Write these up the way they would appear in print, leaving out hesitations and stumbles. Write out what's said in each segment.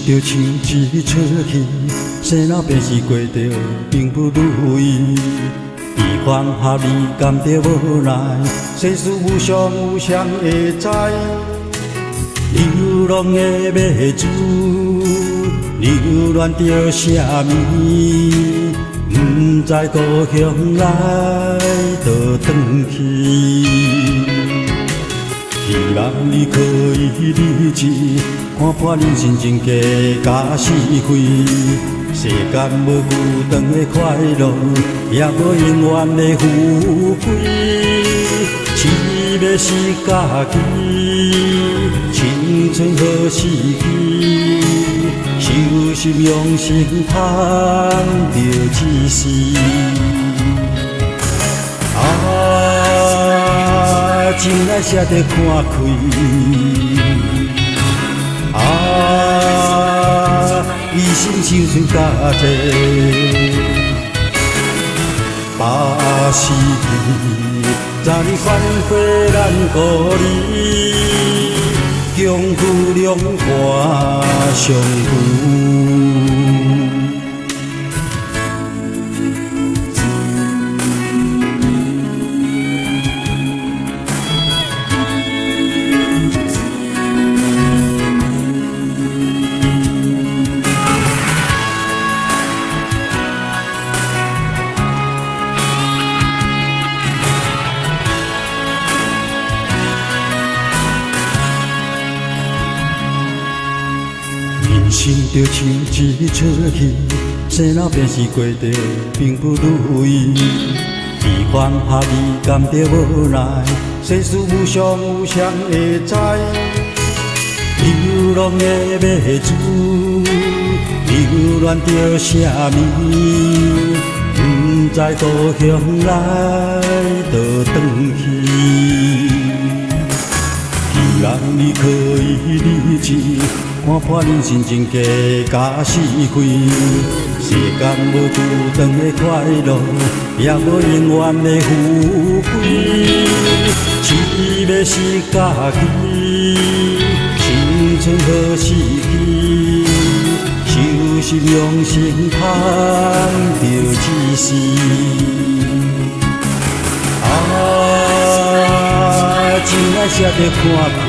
就像一出戏，生老病死过着并不如意。悲欢合离甘着无奈，世事无常有谁会知？流浪的马子，流恋着啥物？不知故乡来倒转去。希望你可以理智，看破人生真假甲是非。世间无久长的快乐，也无永远的富贵。痴要是家己，青春何时去？修心养性，盼着一世。情爱写得看开，一生相随家济，把时机，昨日反悔咱故里，共赴两岸相遇。人生就像一出戏，生老病死过着并不如意。悲欢合离甘着无奈，世事无常有谁会知？流浪的马子，流恋着啥物？不知故乡来倒转去。希望你可以理智，看破人生真假甲是非。世间无久长的快乐，也无永远的富贵。痴要是家己，青春何时去？修心养性，盼着一世。情爱写得看开，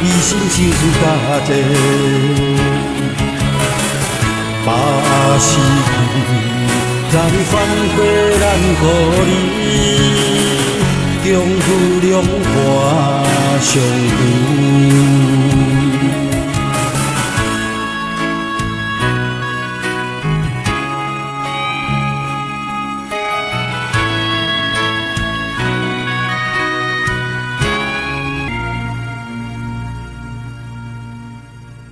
一生相随家济，把时机，昨日反悔咱故里，共赴两岸相遇。